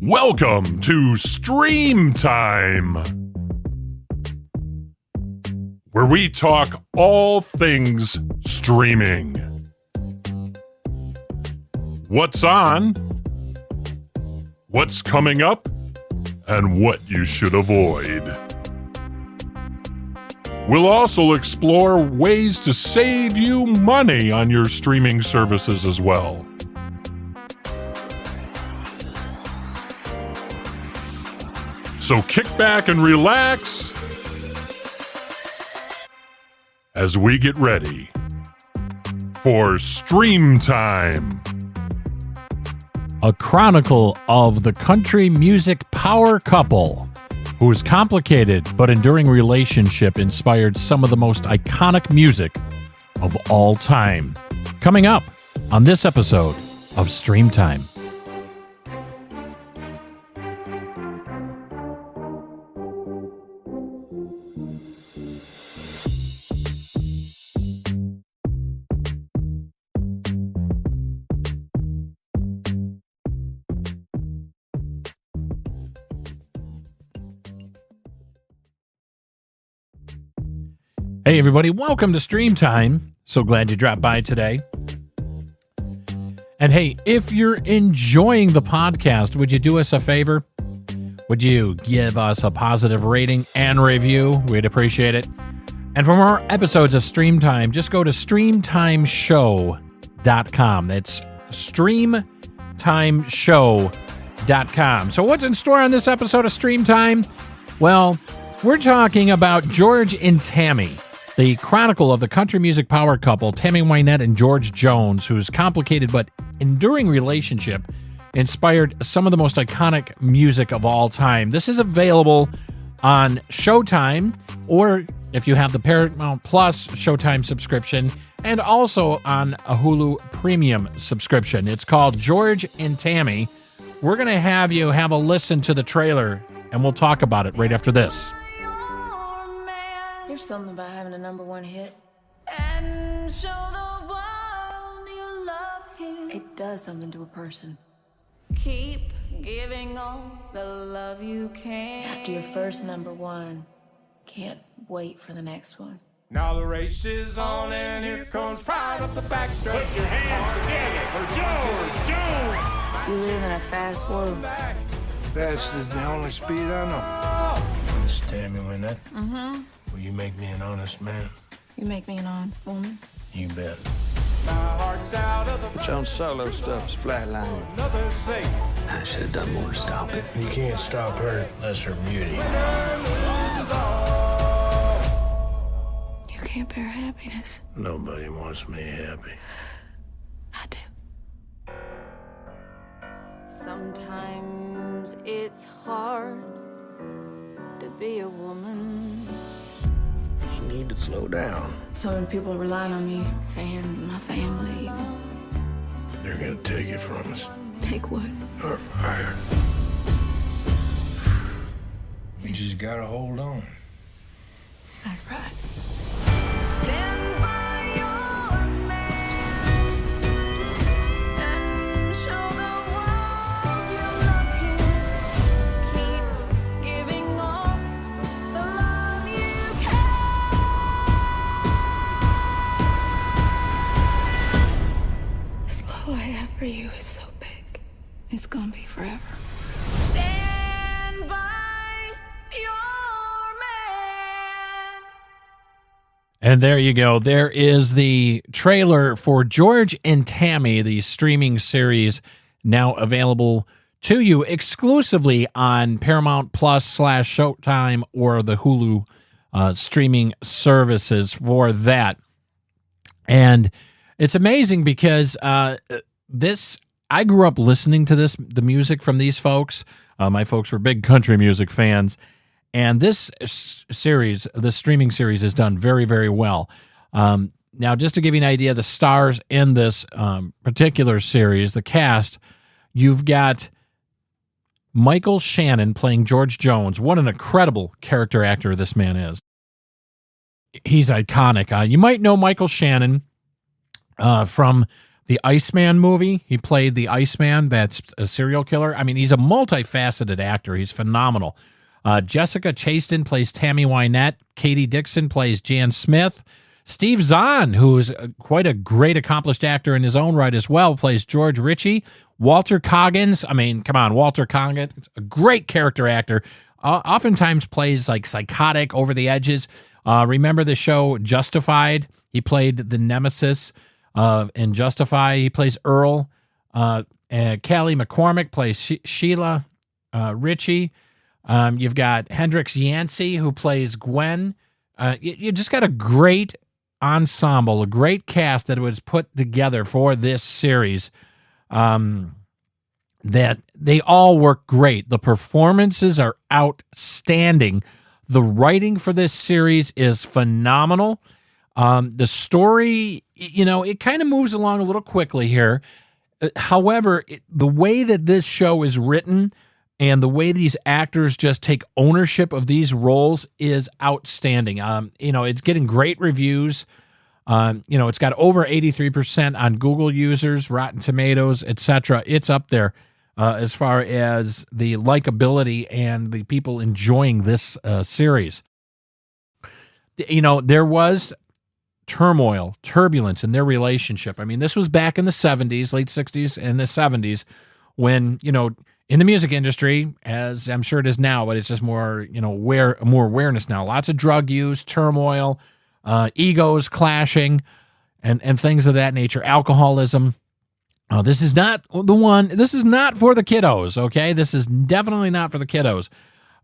Welcome to Stream Time, where we talk all things streaming. What's on, what's coming up, and what you should avoid. We'll also explore ways to save you money on your streaming services as well. So kick back and relax as we get ready for Stream Time. A chronicle of the country music power couple whose complicated but enduring relationship inspired some of the most iconic music of all time. Coming up on this episode of Stream Time. Hey everybody, welcome to Stream Time. So glad you dropped by today. And hey, if you're enjoying the podcast, would you do us a favor? Would you give us a positive rating and review? We'd appreciate it. And for more episodes of Stream Time, just go to streamtimeshow.com. That's streamtimeshow.com. So what's in store on this episode of Stream Time? Well, we're talking about George and Tammy, the chronicle of the country music power couple, Tammy Wynette and George Jones, whose complicated but enduring relationship inspired some of the most iconic music of all time. This is available on Showtime, or if you have the Paramount Plus Showtime subscription, and also on a Hulu Premium subscription. It's called George and Tammy. We're going to have you have a listen to the trailer, and we'll talk about it right after this. There's something about having a number one hit. And show the world you love him. It does something to a person. Keep giving all the love you can. After your first number one, can't wait for the next one. Now the race is on and here comes pride up the backstretch. Put your hands together for George Jones. You live in a fast world. Fast is the only speed I know. Miss Tammy Wynette. Mm-hmm. Will you make me an honest man? You make me an honest woman. You bet. My heart's out of the Jones solo stuff is flatlining. another safe. I should have done more to stop it. You can't stop her unless her beauty. You can't bear happiness. Nobody wants me happy. I do. Sometimes it's hard to be a woman. You need to slow down. So many people are relying on me, fans and my family. They're gonna take it from us. Take what? Our fire. You just gotta hold on. That's right. Stand by your man and show the world you love him. Keep giving all the love you can. This love I have for you is so big. It's gonna be forever. Stand by your man. And there you go. There is the trailer for George and Tammy, the streaming series now available to you exclusively on Paramount Plus / Showtime or the Hulu streaming services for that. And it's amazing because I grew up listening to the music from these folks. My folks were big country music fans. And this series, the streaming series, is done very, very well. Now, just to give you an idea, the stars in this particular series, the cast, you've got Michael Shannon playing George Jones. What an incredible character actor this man is. He's iconic. You might know Michael Shannon from the Iceman movie. He played the Iceman, that's a serial killer. I mean, he's a multifaceted actor. He's phenomenal. Jessica Chastain plays Tammy Wynette. Katie Dixon plays Jan Smith. Steve Zahn, who is quite a great accomplished actor in his own right as well, plays George Ritchie. Walter Coggins, I mean, come on, Walter Coggins, a great character actor, oftentimes plays like psychotic, over the edges. Remember the show Justified? He played the nemesis in Justify. He plays Earl. And Callie McCormick plays Sheila Ritchie. You've got Hendrix Yancey, who plays Gwen. You just got a great ensemble, a great cast that was put together for this series. That they all work great. The performances are outstanding. The writing for this series is phenomenal. The story, it kind of moves along a little quickly here. However, the way that this show is written and the way these actors just take ownership of these roles is outstanding. It's getting great reviews. It's got over 83% on Google users, Rotten Tomatoes, etc. It's up there as far as the likability and the people enjoying this series. There was turmoil, turbulence in their relationship. I mean, this was back in the 70s, late 60s and the 70s when, in the music industry, as I'm sure it is now, but it's just more, more awareness now. Lots of drug use, turmoil, egos clashing, and things of that nature. Alcoholism. This is not the one. This is not for the kiddos. Okay, this is definitely not for the kiddos.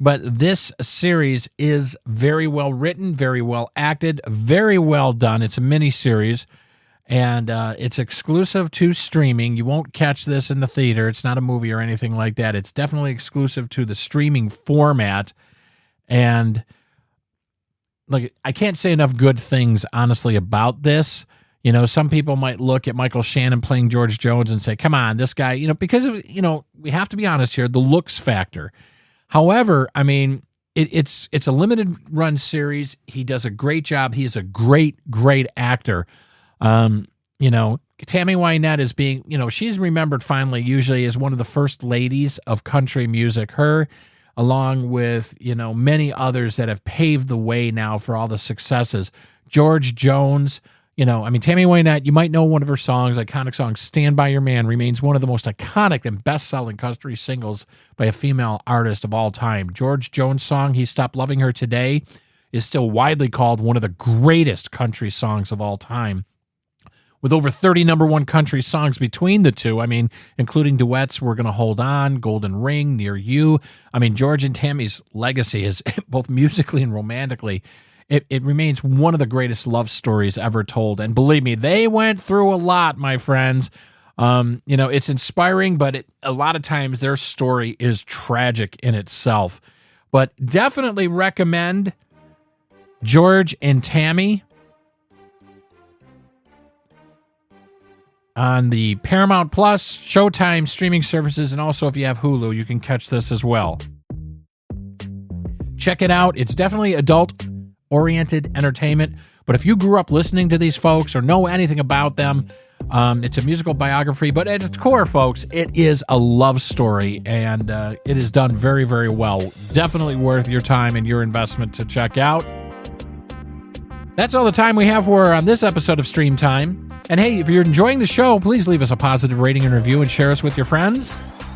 But this series is very well written, very well acted, very well done. It's a mini series, and it's exclusive to streaming. You won't catch this in the theater. It's not a movie or anything like that. It's definitely exclusive to the streaming format. And I can't say enough good things, honestly, about this. Some people might look at Michael Shannon playing George Jones and say, come on, this guy, because of, we have to be honest here, the looks factor. However, I mean, it's a limited run series. He does a great job. He is a great, great actor. Tammy Wynette is being, she's remembered finally usually as one of the first ladies of country music. Her, along with, many others that have paved the way now for all the successes. George Jones, Tammy Wynette, you might know one of her songs, iconic song, Stand By Your Man, remains one of the most iconic and best-selling country singles by a female artist of all time. George Jones' song, He Stopped Loving Her Today, is still widely called one of the greatest country songs of all time. With over 30 number one country songs between the two, including duets, We're Gonna Hold On, Golden Ring, Near You. George and Tammy's legacy is both musically and romantically, it remains one of the greatest love stories ever told. And believe me, they went through a lot, my friends. It's inspiring, but a lot of times their story is tragic in itself. But definitely recommend George and Tammy on the Paramount Plus, Showtime streaming services, and also if you have Hulu, you can catch this as well. Check it out. It's definitely adult-oriented entertainment, but if you grew up listening to these folks or know anything about them, it's a musical biography, but at its core, folks, it is a love story, and it is done very, very well. Definitely worth your time and your investment to check out. That's all the time we have for on this episode of Stream Time. And hey, if you're enjoying the show, please leave us a positive rating and review and share us with your friends.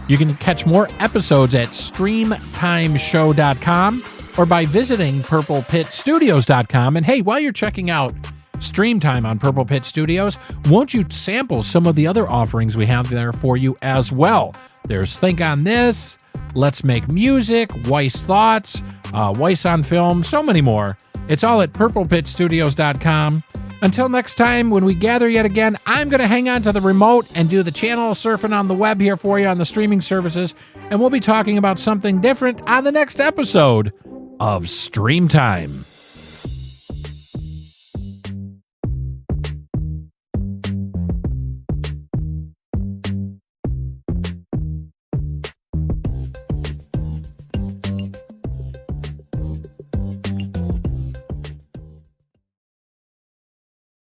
You can catch more episodes at streamtimeshow.com or by visiting purplepitstudios.com. And hey, while you're checking out Stream Time on Purple Pit Studios, won't you sample some of the other offerings we have there for you as well? There's Think on This, Let's Make Music, Weiss Thoughts, Weiss on Film, so many more. It's all at purplepitstudios.com. Until next time, when we gather yet again, I'm going to hang on to the remote and do the channel surfing on the web here for you on the streaming services, and we'll be talking about something different on the next episode of Stream Time.